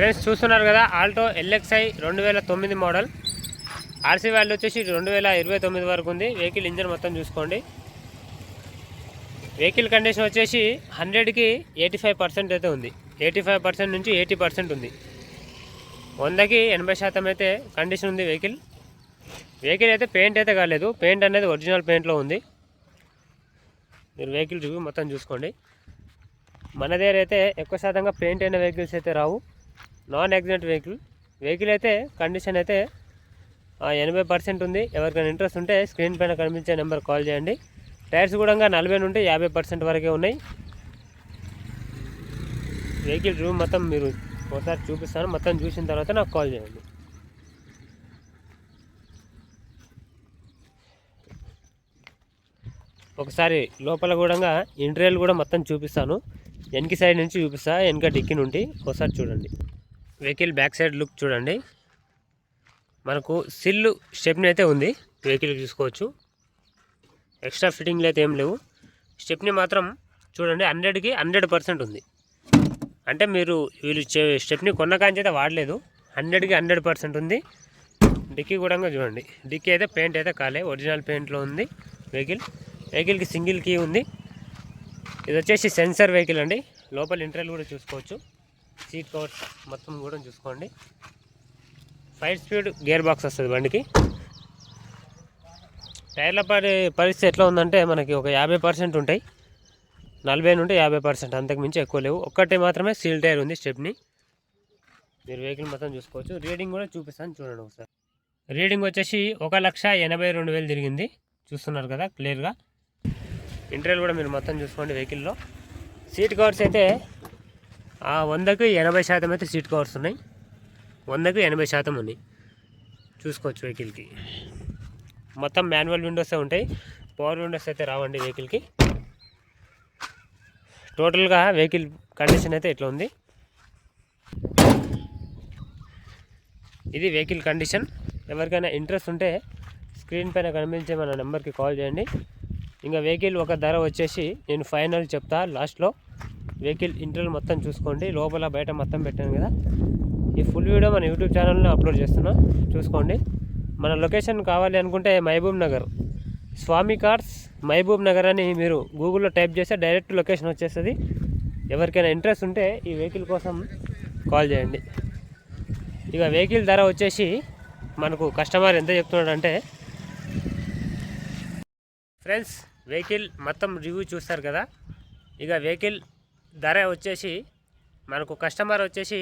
Friends చూస్తున్నారు కదా, Alto LXi 2009 model. RC value వచ్చేసి 2029 వరకు ఉంది. వెహికల్ ఇంజన్ మొత్తం చూసుకోండి. వెహికల్ కండిషన్ వచ్చేసి 100కి 85% అయితే ఉంది. 85% నుంచి 80% ఉంది. 100కి 80% అయితే కండిషన్ ఉంది. వెహికల్ అయితే పెయింట్ అయితే కాలేదు. పెయింట్ అనేది ఒరిజినల్ పెయింట్లో ఉంది. మీరు వెహికల్ రివ్యూ మొత్తం చూసుకోండి. మన దగ్గర అయితే ఎక్కువ శాతంగా పెయింట్ అయిన వెహికల్స్ అయితే రావు. నాన్ యాక్సిడెంట్ వెహికల్ అయితే కండిషన్ అయితే 80% ఉంది. ఎవరికైనా ఇంట్రెస్ట్ ఉంటే స్క్రీన్ పైన కనిపించే నెంబర్ కాల్ చేయండి. టైర్స్ కూడా 40 నుండి 50% వరకే ఉన్నాయి. వెహికల్ రివ్యూ మొత్తం మీరు ఒకసారి చూపిస్తాను. మొత్తం చూసిన తర్వాత నాకు కాల్ చేయండి. ఒకసారి లోపల కూడా ఇంటీరియర్ కూడా మొత్తం చూపిస్తాను. వెనక సైడ్ నుంచి చూపిస్తా, వెనక డిక్కి నుండి ఒకసారి చూడండి. వెహికల్ బ్యాక్ సైడ్ లుక్ చూడండి. మనకు సిల్లు స్టెప్ని అయితే ఉంది. వెహికల్ చూసుకోవచ్చు. ఎక్స్ట్రా ఫిట్టింగ్లు అయితే ఏం లేవు. స్టెప్ని మాత్రం చూడండి 100కి 100% ఉంది. అంటే మీరు వీళ్ళు స్టెప్ని కొన్న కాంచి అయితే వాడలేదు. 100కి 100% ఉంది. డిక్కీ కూడా చూడండి. డిక్కీ అయితే పెయింట్ అయితే కాలే, ఒరిజినల్ పెయింట్లో ఉంది. వెహికల్కి సింగిల్ కీ ఉంది. ఇది వచ్చేసి సెన్సర్ వెహికల్ అండి. లోపల ఇంటీరియర్ కూడా చూసుకోవచ్చు. సీట్ కవర్స్ మొత్తం కూడా చూసుకోండి. 5 స్పీడ్ గేర్ బాక్స్ వస్తుంది బండికి. టైర్ల పరిస్థితి ఎట్లా ఉందంటే మనకి ఒక 50% ఉంటాయి. 40 నుండి 50%, అంతకు మించి ఎక్కువ లేవు. ఒక్కటే మాత్రమే సీల్ టైర్ ఉంది స్టెప్ని. మీరు వెహికల్ మొత్తం చూసుకోవచ్చు. రీడింగ్ కూడా చూపిస్తాను చూడండి ఒకసారి. రీడింగ్ వచ్చేసి 1,82,000 తిరిగింది. చూస్తున్నారు కదా క్లియర్గా. ఇంటీరియర్ కూడా మీరు మొత్తం చూసుకోండి. వెహికల్లో సీట్ కవర్స్ అయితే 100కి 80% అయితే సీట్ కవర్స్ ఉన్నాయి. 100కి 80% ఉన్నాయి. చూసుకోవచ్చు. వెహికల్కి మొత్తం మాన్యువల్ విండోసే ఉంటాయి. పవర్ విండోస్ అయితే రావండి వెహికల్కి. టోటల్గా వెహికల్ కండిషన్ అయితే ఇట్లా ఉంది. ఇది వెహికల్ కండిషన్. ఎవరికైనా ఇంట్రెస్ట్ ఉంటే స్క్రీన్ పైన కనిపించే మన నెంబర్కి కాల్ చేయండి. ఇంకా వెహికల్ ఒక ధర వచ్చేసి నేను ఫైనల్ చెప్తా లాస్ట్లో. వెహికల్ ఇంటీరియర్ మొత్తం చూసుకోండి. లోపల బయట మొత్తం పెట్టాను కదా. ఈ ఫుల్ వీడియో మన యూట్యూబ్ ఛానల్లో అప్లోడ్ చేస్తున్నా, చూసుకోండి. మన లొకేషన్ కావాలి అనుకుంటే మహబూబ్ నగర్, స్వామి కార్స్ మహబూబ్ నగర్ అని మీరు గూగుల్లో టైప్ చేస్తే డైరెక్ట్ లొకేషన్ వచ్చేస్తుంది. ఎవరికైనా ఇంట్రెస్ట్ ఉంటే ఈ వెహికల్ కోసం కాల్ చేయండి. ఇక వెహికల్ ధర వచ్చేసి మనకు కస్టమర్ ఎంత చెప్తున్నాడంటే, ఫ్రెండ్స్ వెహికల్ మొత్తం రివ్యూ చూస్తారు కదా. ఇక వెహికల్ ధర వచ్చేసి మనకు కస్టమర్ వచ్చేసి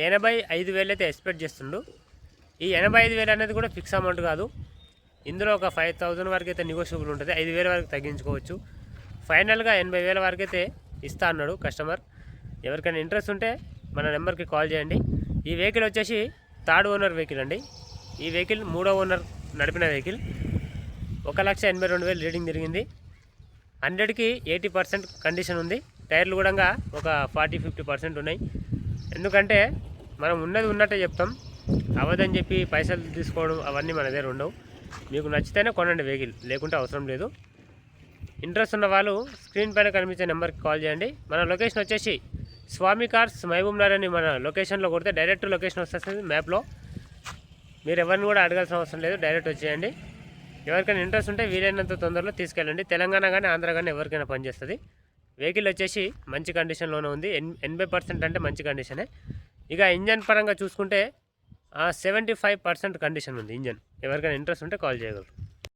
85,000 అయితే ఎక్స్పెక్ట్ చేస్తుండు. ఈ 85,000 అనేది కూడా ఫిక్స్ అమౌంట్ కాదు. ఇందులో ఒక 5,000 వరకు అయితే నెగోషియబుల్ ఉంటుంది. 5,000 వరకు తగ్గించుకోవచ్చు. ఫైనల్గా 80,000 వరకు అయితే ఇస్తా అన్నాడు కస్టమర్. ఎవరికైనా ఇంట్రెస్ట్ ఉంటే మన నెంబర్కి కాల్ చేయండి. ఈ వెహికల్ వచ్చేసి 3rd ఓనర్ వెహికల్ అండి. ఈ వెహికల్ 3వ ఓనర్ నడిపిన వెహికల్. 1,82,000 రీడింగ్ తిరిగింది. 100కి 80% కండిషన్ ఉంది. టైర్లు కూడా ఒక 40-50% ఉన్నాయి. ఎందుకంటే మనం ఉన్నది ఉన్నట్టే చెప్తాం. అవదని చెప్పి పైసలు తీసుకోవడం అవన్నీ మన దగ్గర ఉండవు. మీకు నచ్చితేనే కొనండి వెహికల్, లేకుంటే అవసరం లేదు. ఇంట్రెస్ట్ ఉన్న వాళ్ళు స్క్రీన్ పైన కనిపించే నెంబర్కి కాల్ చేయండి. మన లొకేషన్ వచ్చేసి స్వామి కార్స్ మహబూబ్ నగర్ అని మన లొకేషన్లో కొడితే డైరెక్ట్ లొకేషన్ వస్తుంది మ్యాప్లో. మీరు ఎవరిని కూడా అడగాల్సిన అవసరం లేదు, డైరెక్ట్ వచ్చేయండి. ఎవరికైనా ఇంట్రెస్ట్ ఉంటే వీలైనంత తొందరలో తీసుకెళ్ళండి. తెలంగాణ కానీ ఆంధ్ర కానీ ఎవరికైనా పనిచేస్తుంది. వెహికల్ వచ్చేసి మంచి కండిషన్లోనే ఉంది. 80% అంటే మంచి కండిషనే. ఇక ఇంజన్ పరంగా చూసుకుంటే 75% కండిషన్ ఉంది ఇంజన్. ఎవరికైనా ఇంట్రెస్ట్ ఉంటే కాల్ చేయగలరు.